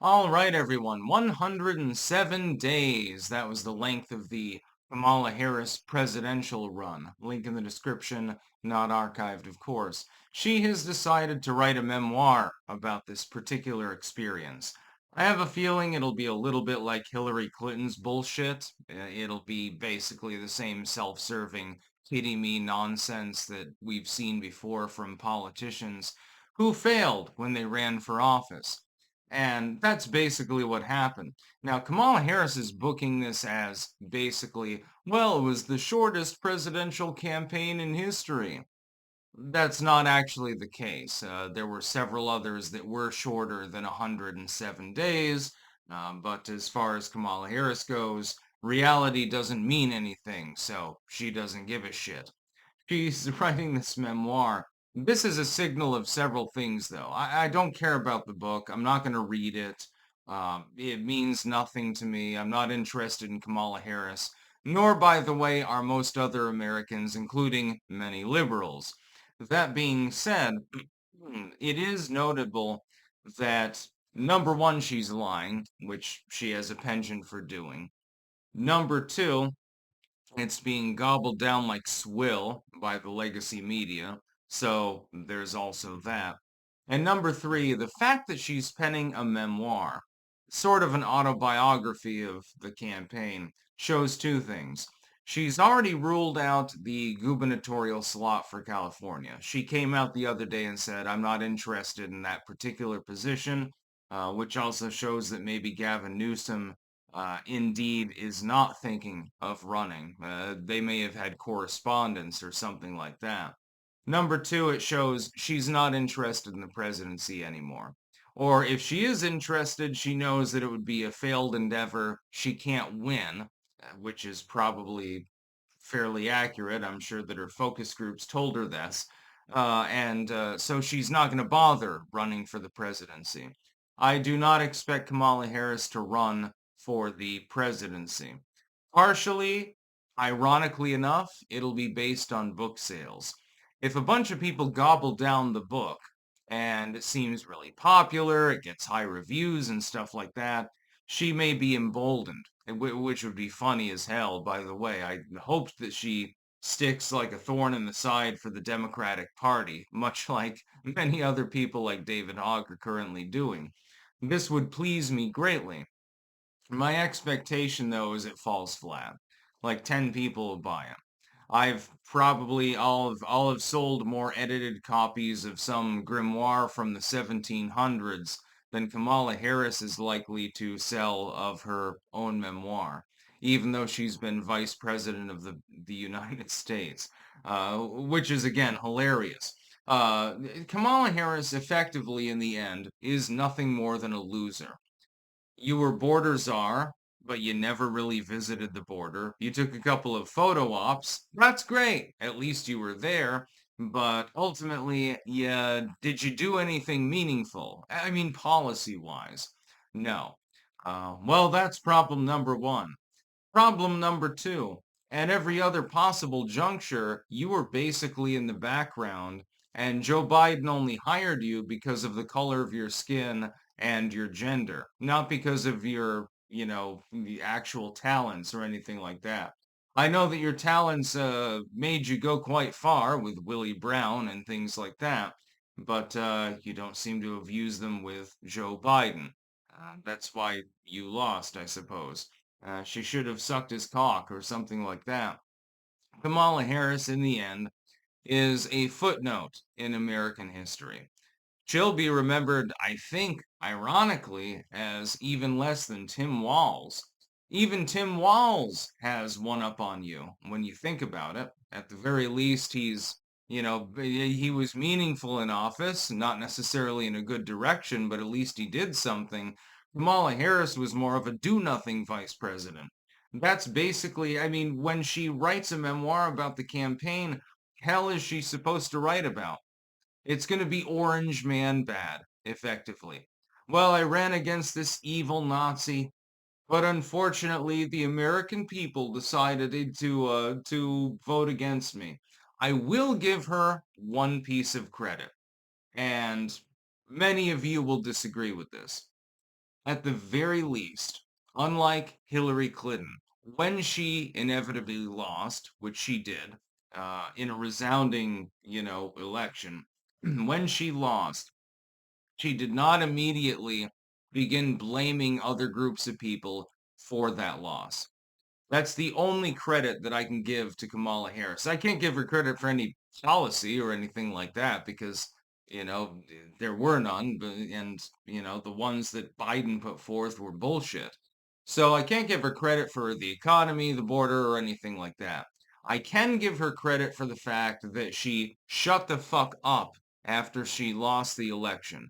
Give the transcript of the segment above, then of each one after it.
All right, everyone. 107 days. That was the length of the Kamala Harris presidential run. Link in the description, not archived, of course. She has decided to write a memoir about this particular experience. I have a feeling it'll be a little bit like Hillary Clinton's bullshit. It'll be basically the same self-serving, kiddie me nonsense that we've seen before from politicians who failed when they ran for office. And that's basically what happened. Now, Kamala Harris is booking this as basically, well, it was the shortest presidential campaign in history. That's not actually the case. There were several others that were shorter than 107 days. But as far as Kamala Harris goes, reality doesn't mean anything, so she doesn't give a shit. She's writing this memoir. This is a signal of several things, though. I don't care about the book. I'm not going to read it. It means nothing to me. I'm not interested in Kamala Harris, nor, by the way, are most other Americans, including many liberals. That being said, it is notable that number one, she's lying, which she has a penchant for doing. Number two, it's being gobbled down like swill by the legacy media, so there's also that. And number three, the fact that she's penning a memoir, sort of an autobiography of the campaign, shows two things. She's already ruled out the gubernatorial slot for California. She came out the other day and said, I'm not interested in that particular position, which also shows that maybe Gavin Newsom indeed is not thinking of running. They may have had correspondence or something like that. Number two, it shows she's not interested in the presidency anymore. Or if she is interested, she knows that it would be a failed endeavor. She can't win, which is probably fairly accurate. I'm sure that her focus groups told her this. And so she's not going to bother running for the presidency. I do not expect Kamala Harris to run for the presidency. Partially, ironically enough, it'll be based on book sales. If a bunch of people gobble down the book and it seems really popular, it gets high reviews and stuff like that, she may be emboldened, which would be funny as hell, by the way. I hoped that she sticks like a thorn in the side for the Democratic Party, much like many other people like David Hogg are currently doing. This would please me greatly. My expectation, though, is it falls flat. Like 10 people will buy it. I've probably all have sold more edited copies of some grimoire from the 1700s than Kamala Harris is likely to sell of her own memoir, even though she's been vice president of the United States, which is again hilarious. Kamala Harris effectively in the end is nothing more than a loser. You were border czar, but you never really visited the border. You took a couple of photo ops. That's great. At least you were there. But ultimately, yeah, did you do anything meaningful? I mean, policy-wise? No. Well, that's problem number one. Problem number two, at every other possible juncture, you were basically in the background, and Joe Biden only hired you because of the color of your skin and your gender, not because of your, the actual talents or anything like that. I know that your talents made you go quite far with Willie Brown and things like that, but you don't seem to have used them with Joe Biden. That's why you lost, I suppose. She should have sucked his cock or something like that. Kamala Harris, in the end, is a footnote in American history. She'll be remembered, I think, ironically, as even less than Tim Walz. Even Tim Walz has one up on you when you think about it. At the very least, he was meaningful in office, not necessarily in a good direction, but at least he did something. Kamala Harris was more of a do-nothing vice president. That's basically, I mean, when she writes a memoir about the campaign, hell is she supposed to write about? It's going to be Orange Man bad, effectively. Well, I ran against this evil Nazi, but unfortunately, the American people decided to vote against me. I will give her one piece of credit, and many of you will disagree with this. At the very least, unlike Hillary Clinton, when she inevitably lost, which she did, in a resounding, election, when she lost, she did not immediately begin blaming other groups of people for that loss. That's the only credit that I can give to Kamala Harris. I can't give her credit for any policy or anything like that because, there were none, and, the ones that Biden put forth were bullshit. So I can't give her credit for the economy, the border, or anything like that. I can give her credit for the fact that she shut the fuck up after she lost the election.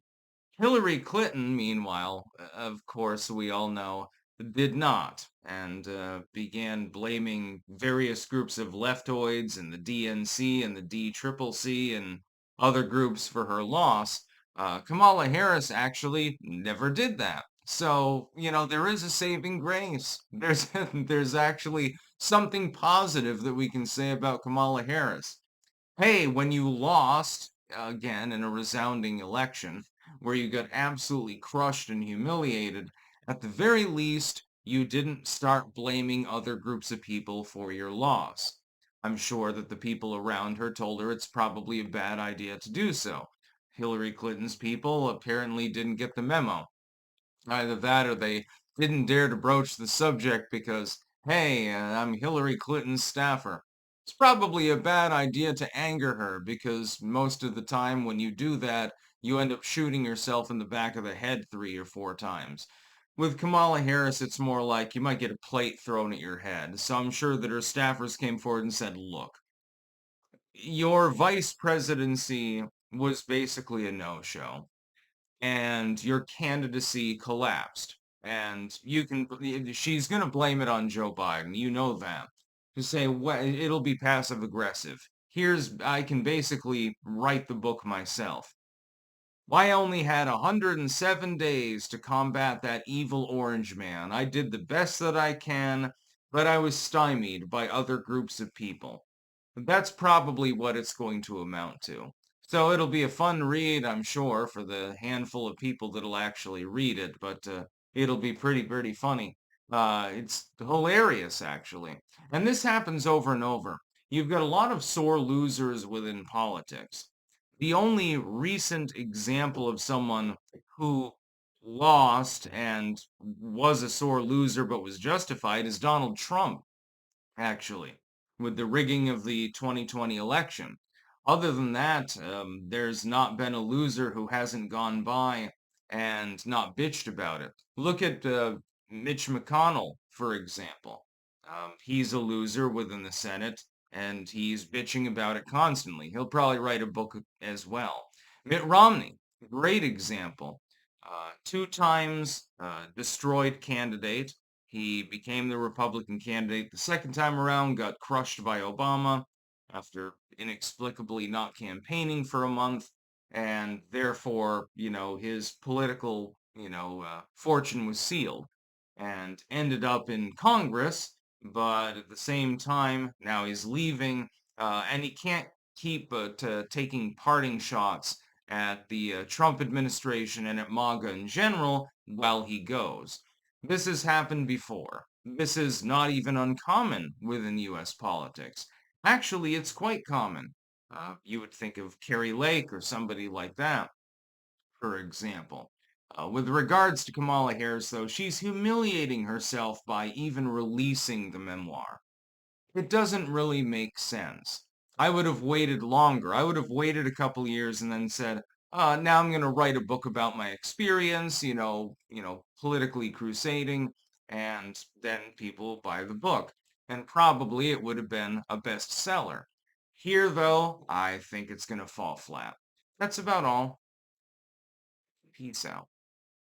Hillary Clinton, meanwhile, of course, we all know, did not, and began blaming various groups of leftoids and the DNC and the DCCC and other groups for her loss. Kamala Harris actually never did that. So, there is a saving grace. There's actually something positive that we can say about Kamala Harris. Hey, when you lost again in a resounding election where you got absolutely crushed and humiliated, at the very least, you didn't start blaming other groups of people for your loss. I'm sure that the people around her told her it's probably a bad idea to do so. Hillary Clinton's people apparently didn't get the memo. Either that or they didn't dare to broach the subject because, hey, I'm Hillary Clinton's staffer. It's probably a bad idea to anger her because most of the time when you do that, you end up shooting yourself in the back of the head 3 or 4 times. With Kamala Harris, it's more like you might get a plate thrown at your head. So I'm sure that her staffers came forward and said, look, your vice presidency was basically a no-show and your candidacy collapsed. And she's going to blame it on Joe Biden. You know that. To say, well, it'll be passive aggressive. I can basically write the book myself. I only had 107 days to combat that evil orange man. I did the best that I can, but I was stymied by other groups of people. That's probably what it's going to amount to. So it'll be a fun read, I'm sure, for the handful of people that'll actually read it, but it'll be pretty funny. It's hilarious, actually. And this happens over and over. You've got a lot of sore losers within politics. The only recent example of someone who lost and was a sore loser but was justified is Donald Trump, actually, with the rigging of the 2020 election. Other than that, there's not been a loser who hasn't gone by and not bitched about it. Look at Mitch McConnell, for example. He's a loser within the Senate, and he's bitching about it constantly. He'll probably write a book as well. Mitt Romney, great example. 2 times destroyed candidate. He became the Republican candidate the second time around, got crushed by Obama after inexplicably not campaigning for a month, and therefore, his political, fortune was sealed and ended up in Congress, but at the same time, now he's leaving, and he can't keep taking parting shots at the Trump administration and at MAGA in general while he goes. This has happened before. This is not even uncommon within US politics. Actually, it's quite common. You would think of Carrie Lake or somebody like that, for example. With regards to Kamala Harris, though, she's humiliating herself by even releasing the memoir. It doesn't really make sense. I would have waited longer. I would have waited a couple years and then said, now I'm going to write a book about my experience, politically crusading, and then people buy the book. And probably it would have been a bestseller. Here, though, I think it's going to fall flat. That's about all. Peace out.